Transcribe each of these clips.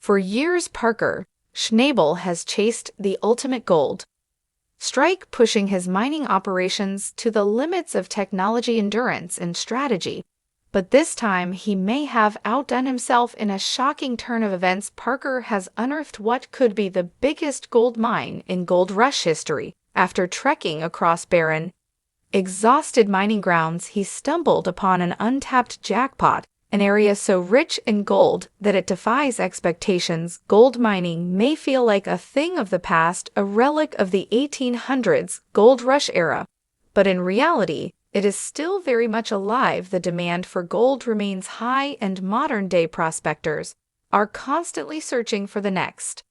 For years, Parker Schnabel has chased the ultimate gold strike, pushing his mining operations to the limits of technology, endurance, and strategy. But this time, he may have outdone himself in a shocking turn of events. Parker has unearthed what could be the biggest gold mine in gold rush history. After trekking across barren, exhausted mining grounds, he stumbled upon an untapped jackpot, an area so rich in gold that it defies expectations. Gold mining may feel like a thing of the past, a relic of the 1800s gold rush era, but in reality, it is still very much alive. The demand for gold remains high, and modern-day prospectors are constantly searching for the next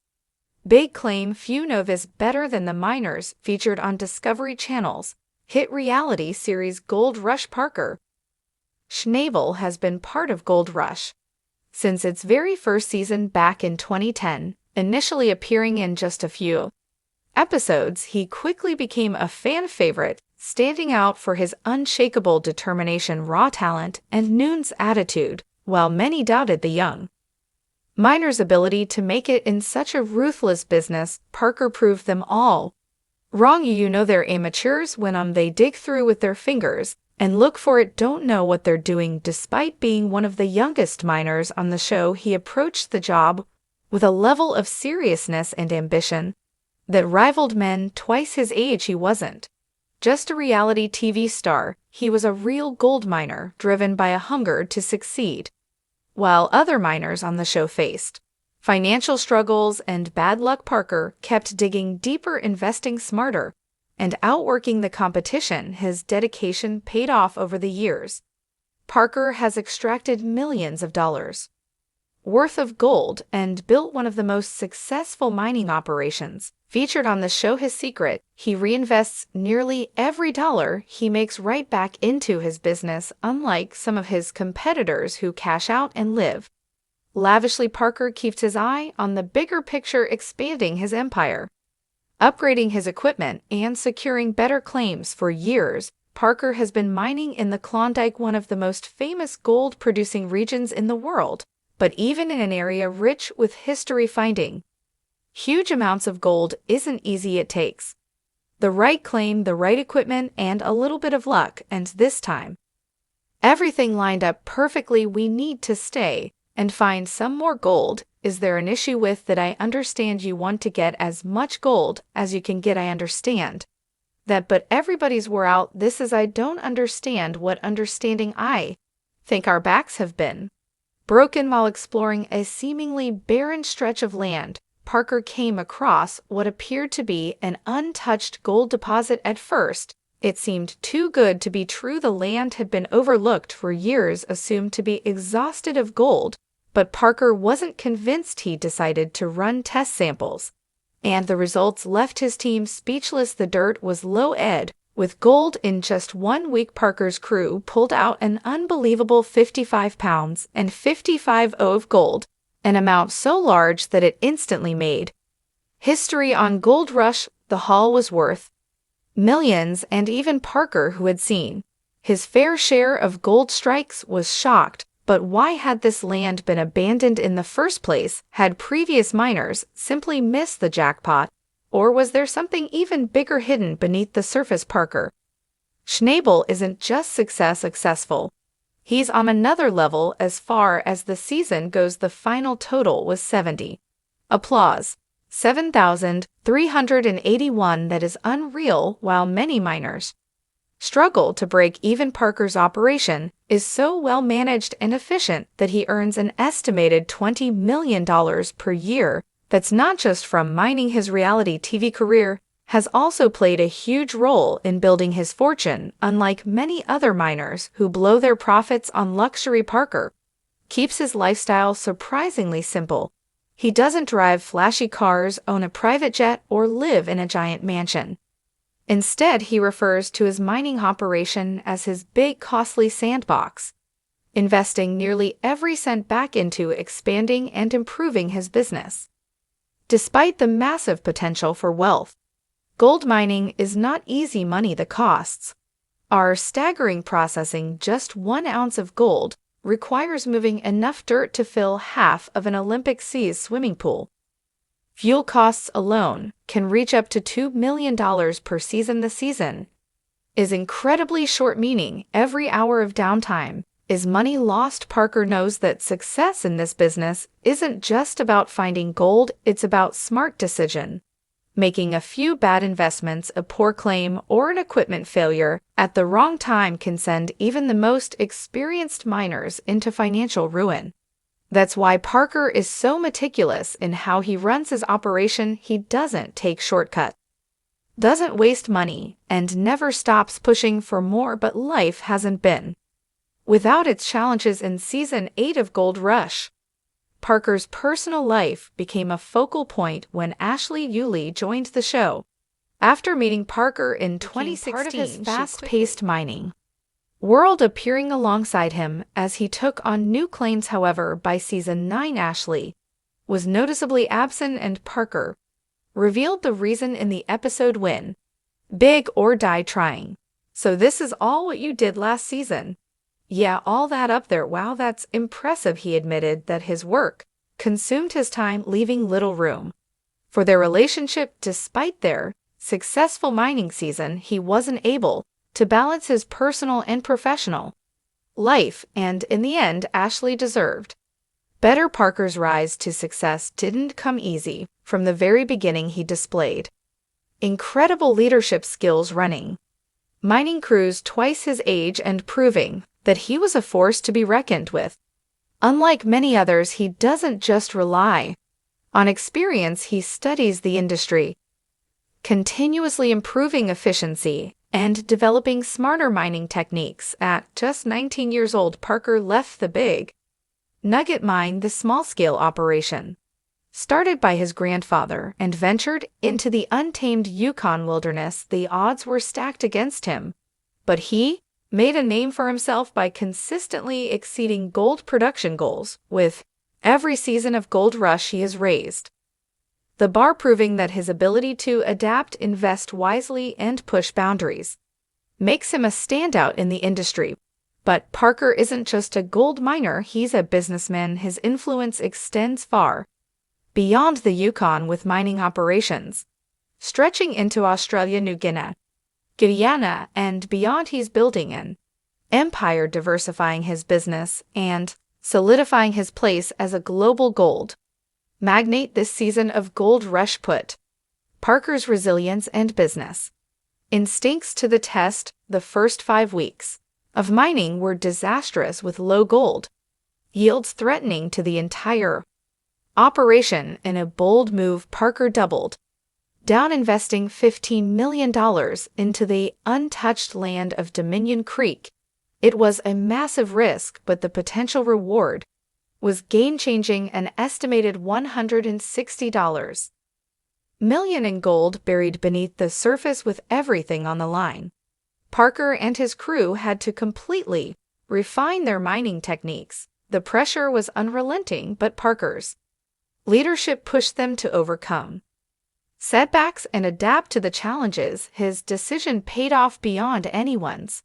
big claim. Few know this better than the miners featured on Discovery Channel's hit reality series Gold Rush. Parker Schnabel has been part of Gold Rush since its very first season back in 2010. Initially appearing in just a few episodes, he quickly became a fan favorite, standing out for his unshakable determination, raw talent, and Noon's attitude. While many doubted the young miner's ability to make it in such a ruthless business, Parker proved them all wrong. You know they're amateurs when they dig through with their fingers and look for it, don't know what they're doing. Despite being one of the youngest miners on the show, he approached the job with a level of seriousness and ambition that rivaled men twice his age. He wasn't just a reality TV star, he was a real gold miner, driven by a hunger to succeed. While other miners on the show faced financial struggles and bad luck, Parker kept digging deeper, investing smarter, and outworking the competition. His dedication paid off over the years. Parker has extracted millions of dollars worth of gold and built one of the most successful mining operations featured on the show. His secret: he reinvests nearly every dollar he makes right back into his business, unlike some of his competitors who cash out and live lavishly. Parker keeps his eye on the bigger picture, expanding his empire, upgrading his equipment, and securing better claims. For years, Parker has been mining in the Klondike, one of the most famous gold-producing regions in the world. But even in an area rich with history, finding huge amounts of gold isn't easy. It takes the right claim, the right equipment, and a little bit of luck. And this time, everything lined up perfectly. We need to stay and find some more gold. Is there an issue with that? I understand you want to get as much gold as you can get. I understand that, but everybody's wore out. I don't understand what understanding. I think our backs have been broken. While exploring a seemingly barren stretch of land, Parker came across what appeared to be an untouched gold deposit. At first, it seemed too good to be true. The land had been overlooked for years, assumed to be exhausted of gold. But Parker wasn't convinced. He decided to run test samples, and the results left his team speechless. The dirt was low-ed with gold. In just 1 week, Parker's crew pulled out an unbelievable 55 pounds and 55 of gold, an amount so large that it instantly made history on Gold Rush. The haul was worth millions, and even Parker, who had seen his fair share of gold strikes, was shocked. But why had this land been abandoned in the first place? Had previous miners simply missed the jackpot? Or was there something even bigger hidden beneath the surface? Parker Schnabel isn't just successful. He's on another level as far as the season goes. The final total was 7,381. That is unreal. While many miners struggle to break even, Parker's operation is so well managed and efficient that he earns an estimated $20 million per year. That's not just from mining. His reality TV career has also played a huge role in building his fortune. Unlike many other miners who blow their profits on luxury, Parker keeps his lifestyle surprisingly simple. He doesn't drive flashy cars, own a private jet, or live in a giant mansion. Instead, he refers to his mining operation as his big, costly sandbox, investing nearly every cent back into expanding and improving his business. Despite the massive potential for wealth, gold mining is not easy money. The costs are staggering. Processing just 1 ounce of gold requires moving enough dirt to fill half of an Olympic-sized swimming pool. Fuel costs alone can reach up to $2 million per season. The season is incredibly short, meaning every hour of downtime is money lost. Parker knows that success in this business isn't just about finding gold, it's about smart decision. Making a few bad investments, a poor claim, or an equipment failure at the wrong time can send even the most experienced miners into financial ruin. That's why Parker is so meticulous in how he runs his operation. He doesn't take shortcuts, doesn't waste money, and never stops pushing for more. But life hasn't been without its challenges. In Season 8 of Gold Rush, Parker's personal life became a focal point when Ashley Yulee joined the show. After meeting Parker in 2016, part of his fast-paced mining world, appearing alongside him as he took on new claims. However, by Season 9, Ashley was noticeably absent, and Parker revealed the reason in the episode Win Big or Die Trying. So this is all what you did last season? Yeah, all that up there. Wow, that's impressive. He admitted that his work consumed his time, leaving little room for their relationship. Despite their successful mining season, he wasn't able to balance his personal and professional life, and in the end, Ashley deserved better. Parker's rise to success didn't come easy. From the very beginning, he displayed incredible leadership skills, running mining crews twice his age and proving that he was a force to be reckoned with. Unlike many others, he doesn't just rely on experience, he studies the industry, continuously improving efficiency and developing smarter mining techniques. At just 19 years old, Parker left the Big Nugget mine, the small-scale operation started by his grandfather, and ventured into the untamed Yukon wilderness. The odds were stacked against him, but he made a name for himself by consistently exceeding gold production goals. With every season of Gold Rush, he has raised the bar, proving that his ability to adapt, invest wisely, and push boundaries makes him a standout in the industry. But Parker isn't just a gold miner, he's a businessman. His influence extends far beyond the Yukon, with mining operations stretching into Australia, New Guinea, Guyana, and beyond. He's building an empire, diversifying his business and solidifying his place as a global gold magnate. This season of Gold Rush put Parker's resilience and business instincts to the test. The first 5 weeks of mining were disastrous, with low gold yields threatening to the entire operation. In a bold move, Parker doubled down, investing $15 million into the untouched land of Dominion Creek. It was a massive risk, but the potential reward was game-changing. An estimated $160 million in gold buried beneath the surface. With everything on the line, Parker and his crew had to completely refine their mining techniques. The pressure was unrelenting, but Parker's leadership pushed them to overcome setbacks and adapt to the challenges. His decision paid off beyond anyone's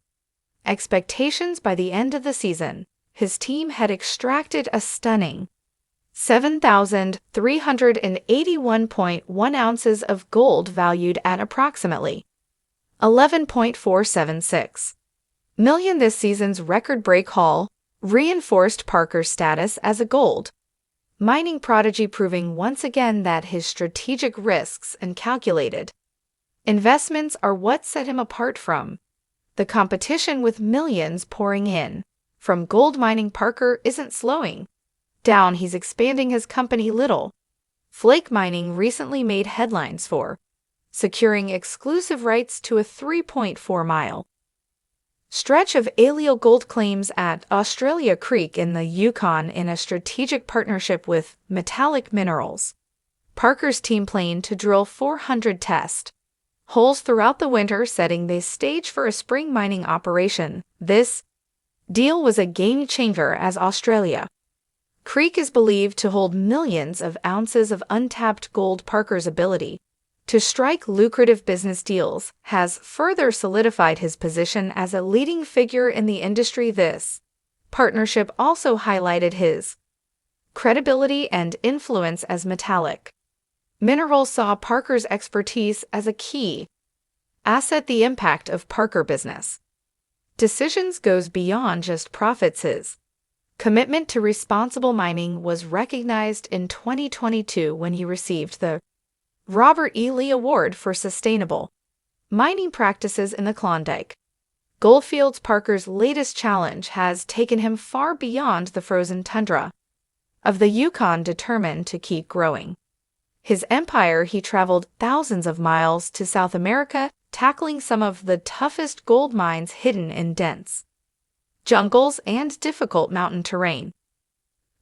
expectations. By the end of the season, his team had extracted a stunning 7,381.1 ounces of gold, valued at approximately $11.476 million. This season's record-break haul reinforced Parker's status as a gold mining prodigy, proving once again that his strategic risks and calculated investments are what set him apart from the competition. With millions pouring in from gold mining, Parker isn't slowing down. He's expanding his company. Little Flake Mining recently made headlines for securing exclusive rights to a 3.4-mile stretch of alluvial gold claims at Australia Creek in the Yukon in a strategic partnership with Metallic Minerals. Parker's team planned to drill 400 test holes throughout the winter, setting the stage for a spring mining operation. This deal was a game-changer, as Australia Creek is believed to hold millions of ounces of untapped gold. Parker's ability to strike lucrative business deals has further solidified his position as a leading figure in the industry. This partnership also highlighted his credibility and influence as metallic minerals saw Parker's expertise as a key asset. The impact of Parker business decisions goes beyond just profits. His commitment to responsible mining was recognized in 2022 when he received the Robert E. Lee Award for Sustainable Mining Practices in the Klondike Goldfields. Parker's latest challenge has taken him far beyond the frozen tundra of the Yukon. Determined to keep growing his empire, he traveled thousands of miles to South America, tackling some of the toughest gold mines hidden in dense jungles and difficult mountain terrain.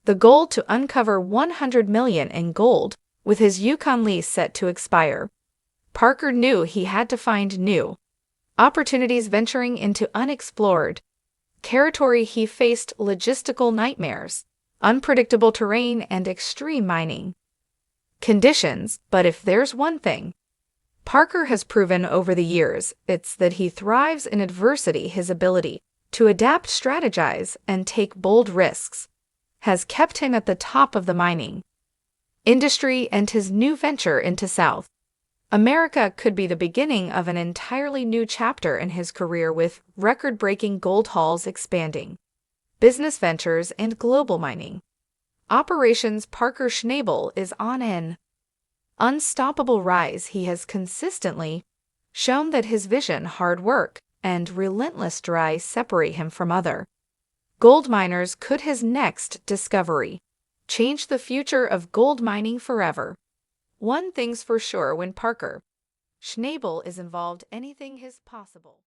The goal to uncover $100 million in gold, with his Yukon lease set to expire. Parker knew he had to find new opportunities. Venturing into unexplored territory, he faced logistical nightmares, unpredictable terrain, and extreme mining conditions. But if there's one thing Parker has proven over the years, it's that he thrives in adversity. His ability to adapt, strategize, and take bold risks has kept him at the top of the mining industry, and his new venture into South America could be the beginning of an entirely new chapter in his career, with record-breaking gold hauls, expanding business ventures, and global mining operations. Parker Schnabel is on an unstoppable rise. He has consistently shown that his vision, hard work, and relentless drive separate him from other gold miners. Could his next discovery change the future of gold mining forever? One thing's for sure: when Parker Schnabel is involved, anything is possible.